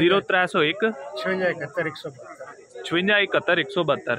0301 56 71 172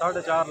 4.5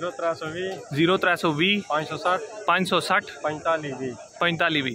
0320 560 45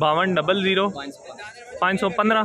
5200 515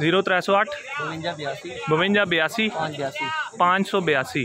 0308 52 582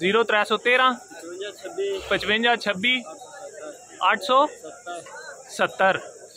0313 55 26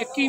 21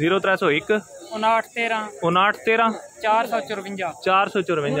0301 5913 454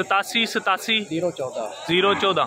87 014